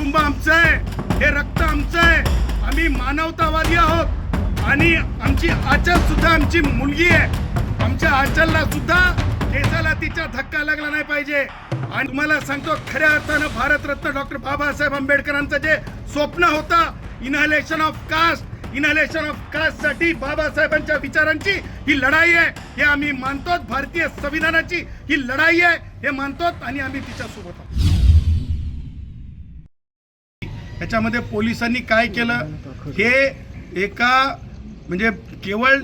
कुटुंब आमचं आहे, हे रक्त आमचं आहे, आम्ही मानवतावादी आहोत आणि आमची आचल सुद्धा आमची मुलगी आहे. आमच्या आचलला सुद्धा केसाला तिच्या धक्का लागला नाही पाहिजे. आणि तुम्हाला सांगतो खऱ्या अर्थानं भारतरत्न डॉक्टर बाबासाहेब आंबेडकरांचं जे स्वप्न होतं इनहलेशन ऑफ कास्ट साठी बाबासाहेबांच्या विचारांची ही लढाई आहे हे आम्ही मानतो. भारतीय संविधानाची ही लढाई आहे हे मानतो आणि आम्ही तिच्या सोबत आहोत. याच्यामध्ये पोलिसांनी काय केलं हे एका म्हणजे केवळ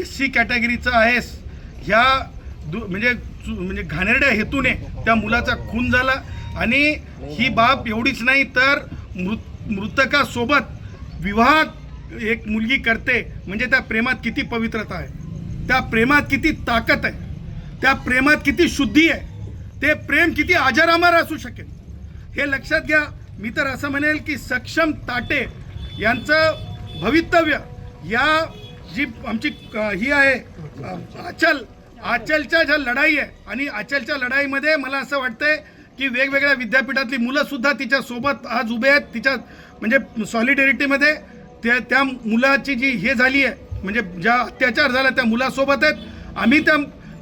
SC कॅटेगरीचं आहे ह्या म्हणजे घाणेरड्या हेतूने त्या मुलाचा खून झाला. आणि ही बाब एवढीच नाही तर मृतकासोबत विवाह एक मुलगी करते म्हणजे त्या प्रेमात किती पवित्रता आहे, त्या प्रेमात किती ताकद आहे, त्या प्रेमात किती शुद्धी आहे, ते प्रेम किती अजरामर असू शकेल हे लक्षात घ्या. मी तर असं म्हणेल की सक्षम ताटे यांचं भवितव्य या जी आमची ही आहे आचलच्या ज्या लढाई आहे आणि आचलच्या लढाईमध्ये मला असं वाटतंय की वेगवेगळ्या विद्यापीठातली मुलं सुद्धा तिच्या सोबत आज उभे आहेत. तिच्या म्हणजे सॉलिडेरिटीमध्ये त्या मुलाची जी हे झाली आहे म्हणजे ज्या अत्याचार झाला त्या मुलासोबत आहेत. आम्ही त्या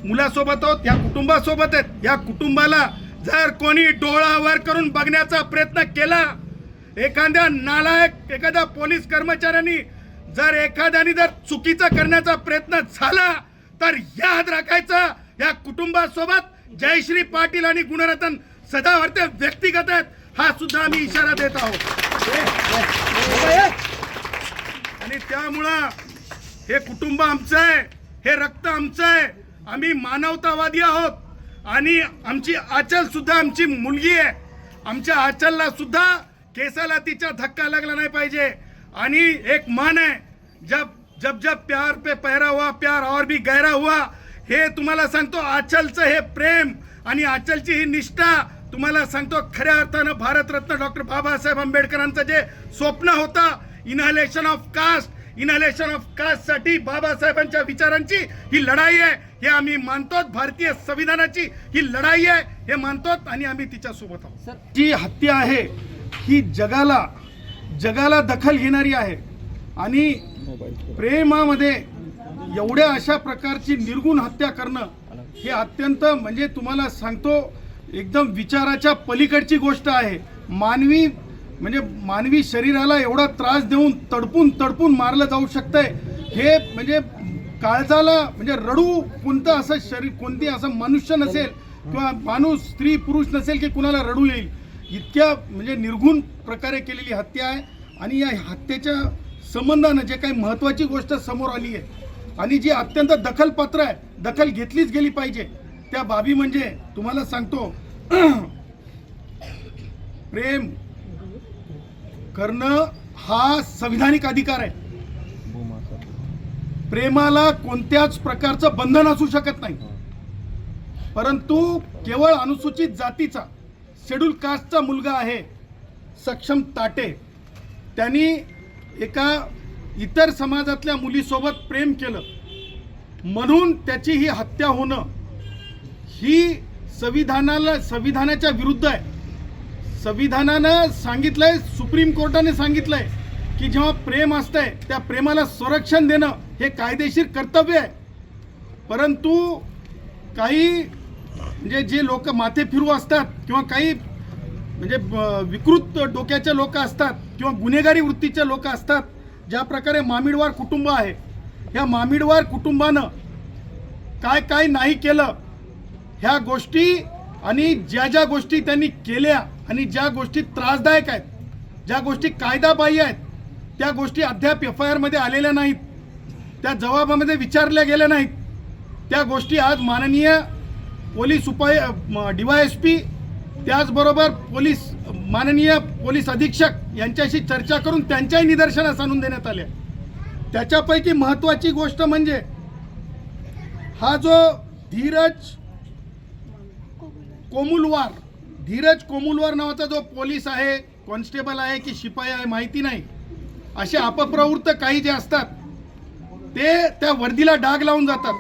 मुलासोबत आहोत, या कुटुंबासोबत आहेत. या कुटुंबाला जर कोणी डोळावर करून बघण्याचा प्रयत्न केला, एखाद्या नालायक एखाद्या पोलीस कर्मचाऱ्यांनी जर एखाद्याने जर चुकीचा करण्याचा प्रयत्न झाला तर याद राखायचं या कुटुंबासोबत जयश्री पाटील आणि गुणरत्न सदावर्ते व्यक्तिगत आहेत हा सुद्धा आम्ही इशारा देत आहोत. आणि त्यामुळं हे कुटुंब आमचं आहे, हे रक्त आमचं आहे, आम्ही मानवतावादी आहोत आणि आमची आचल सुद्धा आमची मुलगी आहे. आमच्या आचलला सुद्धा केसाला तिच्या धक्का लागला नाही पाहिजे. आणि एक मान आहे जब प्यार पे पहरा हुआ प्यार और भी गहरा हुआ. हे तुम्हाला सांगतो आचलचं हे प्रेम आणि आचलची ही निष्ठा तुम्हाला सांगतो खऱ्या अर्थानं भारतरत्न डॉक्टर बाबासाहेब आंबेडकरांचं जे स्वप्न होतं इनहलेशन ऑफ कास्ट साठी बाबासाहेबांच्या विचारांची ही लढाई आहे हे आम्ही मानतो. भारतीय संविधानाची ही लढाई आहे हे मानतो आणि आम्ही तिच्या सोबत आहोत. जी हत्या आहे ही जगाला दखल घेणारी आहे आणि प्रेमामध्ये एवढ्या अशा प्रकारची निर्गुण हत्या करणं हे अत्यंत म्हणजे तुम्हाला सांगतो एकदम विचाराच्या पलीकडची गोष्ट आहे. मानवी शरीराला एवढा त्रास देऊन तडपून मारलं जाऊ शकतंय हे म्हणजे काळजाला म्हणजे रडू कोणतं असं शरीर कोणती असं मनुष्य नसेल किंवा माणूस स्त्री पुरुष नसेल की कुणाला रडू येईल इतक्या म्हणजे निर्गुण प्रकारे केलेली हत्या आहे. आणि या हत्येच्या संबंधानं जे काही महत्त्वाची गोष्ट समोर आली आहे आणि जी अत्यंत दखलपात्र आहे, दखल घेतलीच गेली पाहिजे त्या बाबी म्हणजे तुम्हाला सांगतो प्रेम करणं हा संविधानिक अधिकार आहे. प्रेमाला कोणत्याच प्रकारचं बंधन असू शकत नाही. परंतु केवळ अनुसूचित जातीचा शेड्यूल कास्टचा मुलगा आहे सक्षम ताटे, त्यांनी एका इतर समाजातल्या मुलीसोबत प्रेम केलं म्हणून त्याची ही हत्या होणं ही संविधानाच्या विरुद्ध आहे. संविधानानं सांगितलंय, सुप्रीम कोर्टाने सांगितलंय की जेव्हा प्रेम असतंय त्या प्रेमाला संरक्षण देणं हे कायदेशीर कर्तव्य आहे. परंतु काही म्हणजे जे लोक माथे फिरू असतात किंवा काही म्हणजे विकृत डोक्याचे लोक असतात किंवा गुन्हेगारी वृत्तीचे लोक असतात, ज्या प्रकारे मामिडवार कुटुंब आहे ह्या मामिडवार कुटुंबानं काय नाही केलं ह्या गोष्टी आणि ज्या गोष्टी त्यांनी केल्या आणि ज्या गोष्टी त्रासदायक आहेत, ज्या गोष्टी कायदाबाह्य आहेत त्या गोष्टी अद्याप FIR मध्ये आलेल्या नाहीत, त्या जबाबामध्ये विचारल्या गेल्या नाहीत. त्या गोष्टी आज माननीय पोलीस DYSP त्याचबरोबर माननीय पोलीस अधीक्षक यांच्याशी चर्चा करून त्यांच्याही निदर्शनास आणून देण्यात आल्या. त्याच्यापैकी महत्त्वाची गोष्ट म्हणजे हा जो धीरज कोमुलवार नावाचा जो पोलीस आहे, कॉन्स्टेबल आहे की शिपाई आहे माहिती नाही, असे अपप्रवृत्त काही जे असतात ते त्या वर्दीला डाग लावून जातात.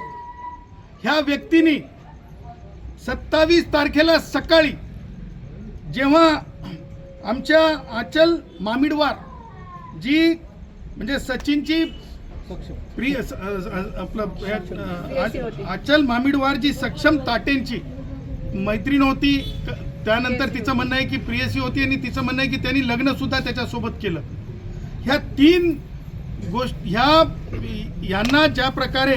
ह्या व्यक्तींनी 27 तारखेला सकाळी जेव्हा आमच्या आचल मामिडवार जी म्हणजे सचिनची आचल मामिडवार जी सक्षम ताटेंची मैत्रीण होती, त्यानंतर तिचं म्हणणं आहे की प्रियसी होती आणि तिचं म्हणणं आहे की त्यांनी लग्न सुद्धा त्याच्यासोबत केलं. ह्या तीन यांना ज्या प्रकारे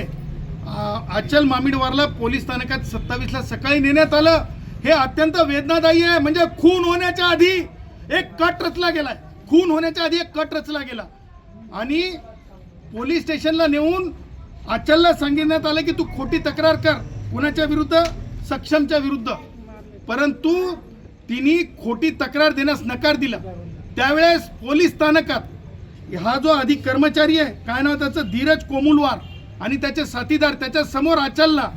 आचल मामिडवारला पोलीस स्थानकात 27ला सकाळी नेण्यात आलं, हे अत्यंत वेदनादायी आहे. म्हणजे खून होण्याच्या आधी एक कट रचला गेलाय, खून होण्याच्या आधी एक कट रचला गेला आणि पोलीस स्टेशनला नेऊन आचलला सांगण्यात आलं की तू खोटी तक्रार कर. कुणाच्या विरुद्ध? सक्षमच्या विरुद्ध. परंतु तिने खोटी तक्रार देण्यास नकार दिला. त्यावेळेस पोलीस स्थानकात हा जो अधिक कर्मचारी आहे, काय नाव त्याचं, धीरज कोमुलवार आणि त्याचे साथीदार, त्याच्या समोर आचलला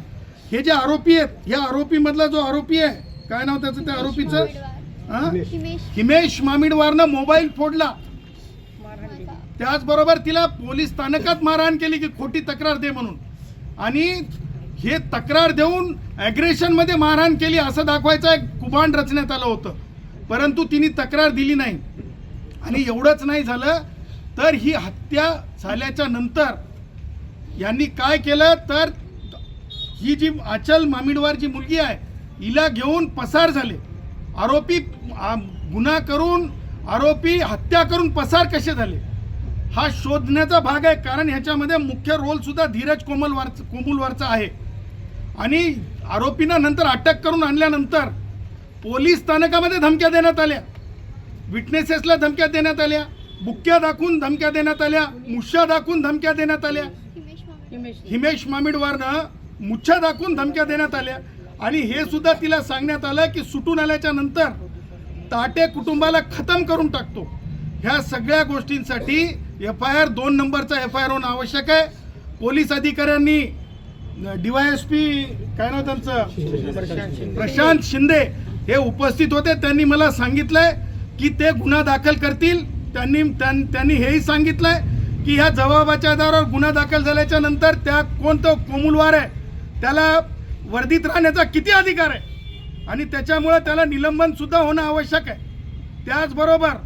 हे जे आरोपी आहेत, या आरोपी मधला जो आरोपी आहे, काय नाव त्याचं, त्या आरोपीचं हिमेश मामिडवारनं मोबाईल फोडला. त्याचबरोबर तिला पोलीस स्थानकात मारहाण केली की खोटी तक्रार दे म्हणून, आणि हे तक्रार देऊन ॲग्रेशन मध्ये मारहाण केली असं दाखवायचं एक कुभांड रचण्यात आलं होतं. परंतु तिने तक्रार दिली नाही. आणि एवढंच नाही झालं तर ही हत्या झाल्याच्या नंतर यांनी काय केलं तर ही जी आचल मामिडवार जी मुलगी आहे हिला घेऊन पसार झाले. आरोपी गुन्हा करून, आरोपी हत्या करून पसार कसे झाले हा शोधण्याचा भाग आहे. कारण ह्याच्यामध्ये मुख्य रोल सुद्धा धीरज कोमुलवारचा आहे. आणि आरोपींना नंतर अटक करून आणल्यानंतर पोलीस स्थानकामध्ये धमक्या देण्यात आल्या, विटनेसेसला धमक्या देण्यात आल्या, बुक्क्या दाखवून धमक्या देण्यात आल्या, मुश्या दाखवून धमक्या देण्यात आल्या. हिमेश मामिडवारनं मुच्छा दाखवून धमक्या देण्यात आल्या. आणि हे सुद्धा तिला सांगण्यात आलं की सुटून आल्याच्या नंतर ताटे कुटुंबाला खतम करून टाकतो. ह्या सगळ्या गोष्टींसाठी FIR 2 नंबरचा FIR होणं आवश्यक आहे. पोलीस अधिकाऱ्यांनी DYSP काय नाव त्यांचं, प्रशांत शिंदे हे उपस्थित होते. त्यांनी मला सांगितलंय की ते गुन्हा दाखल करतील. त्यांनी हेही सांगितलंय की ह्या जबाबाच्या आधारावर गुन्हा दाखल झाल्याच्या नंतर त्या कोणतं कोमुलवार आहे त्याला वर्दीत राहण्याचा किती अधिकार आहे आणि त्याच्यामुळे त्याला निलंबन सुद्धा होणं आवश्यक आहे. त्याचबरोबर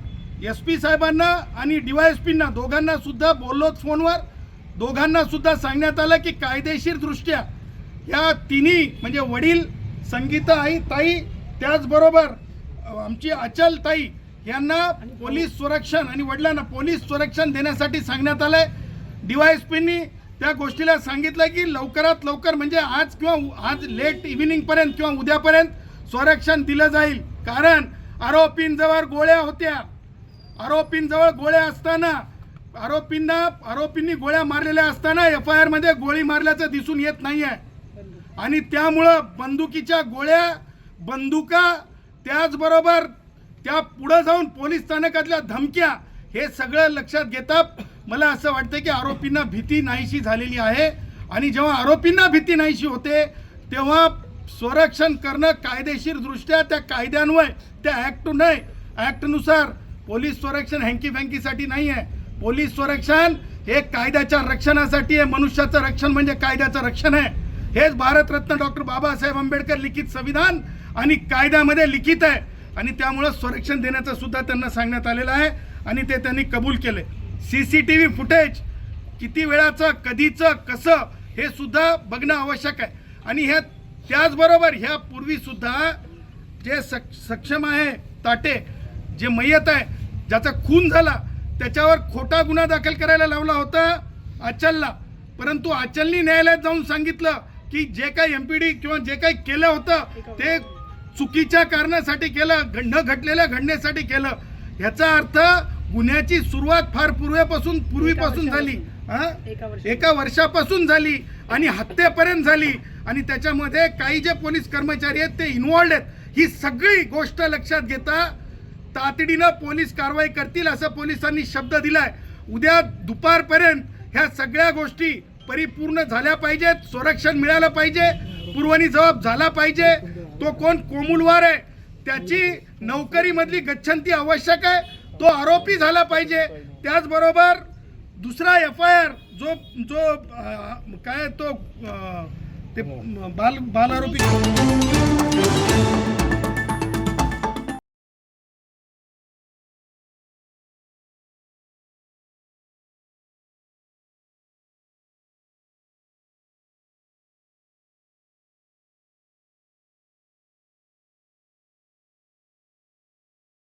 SP साहेबांना आणि DYSPंना दोघांना सुद्धा बोललोच फोनवर. दोघांना सुद्धा सांगण्यात आलं की कायदेशीर दृष्ट्या या तिन्ही म्हणजे वडील संगीता आई ताई, त्याचबरोबर आमची आचल ताई यांना पोलीस संरक्षण आणि वडिलांना पोलीस संरक्षण देण्यासाठी सांगण्यात आलंय. DYSPंनी त्या गोष्टीला सांगितलं की लवकरात लवकर म्हणजे आज किंवा आज लेट इव्हिनिंग पर्यंत किंवा उद्यापर्यंत संरक्षण दिलं जाईल. कारण आरोपींजवळ गोळ्या होत्या, आरोपींजवळ गोळ्या असताना आरोपींनी गोळ्या मारलेल्या असताना FIR मध्ये गोळी मारल्याचं दिसून येत नाहीये. आणि त्यामुळं बंदुकीच्या गोळ्या, बंदुका, त्याचबरोबर त्या पुढे जाऊन पोलीस स्थानकातल्या धमक्या, हे सगळं लक्षात घेता मला असं वाटतं की आरोपींना भीती नाहीशी झालेली आहे. आणि जेव्हा आरोपींना भीती नाहीशी होते तेव्हा संरक्षण करणं कायदेशीर दृष्ट्या त्या कायद्यान्वये, त्या ॲक्टनुसार पोलीस संरक्षण हँकी फँकीसाठी नाही आहे. पोलीस संरक्षण हे कायद्याच्या रक्षणासाठी आहे. मनुष्याचं रक्षण म्हणजे कायद्याचं रक्षण आहे. हेच भारतरत्न डॉक्टर बाबासाहेब आंबेडकर लिखित संविधान आणि कायद्यामध्ये लिखित आहे. आणि त्यामुळं संरक्षण देण्याचं सुद्धा त्यांना सांगण्यात आलेलं आहे आणि ते त्यांनी कबूल केले. CCTV फुटेज किती वेळाचं, कधीचं, कसं हे सुद्धा बघणं आवश्यक आहे. आणि ह्या त्याचबरोबर ह्या पूर्वी सुद्धा जे सक्षम आहे ताटे, जे मयत आहे, ज्याचा खून झाला, त्याच्यावर खोटा गुन्हा दाखल करायला लावला होता आचलला. परंतु आचलनी न्यायालयात जाऊन सांगितलं की जे काही MPD किंवा जे काही केलं होतं ते चुकीच्या कारणासाठी केलं, न घडलेल्या घडण्यासाठी केलं. ह्याचा अर्थ गुन्ह्याची सुरुवात फार पूर्वीपासून झाली, 1 वर्षापासून झाली आणि हत्येपर्यंत झाली. आणि त्याच्यामध्ये काही जे पोलीस कर्मचारी आहेत ते इन्व्हॉल्ड आहेत. ही सगळी गोष्ट लक्षात घेता तातडीनं पोलीस कारवाई करतील असं पोलिसांनी शब्द दिलाय. उद्या दुपारपर्यंत ह्या सगळ्या गोष्टी परिपूर्ण झाल्या पाहिजेत, संरक्षण मिळालं पाहिजे, पूर्वनी जबाब झाला पाहिजे. तो कोण कोमुलवार आहे त्याची नोकरीमधली गच्छंती आवश्यक आहे, तो आरोपी झाला पाहिजे. त्याचबरोबर दुसरा FIR जो काय तो ते बाल आरोपी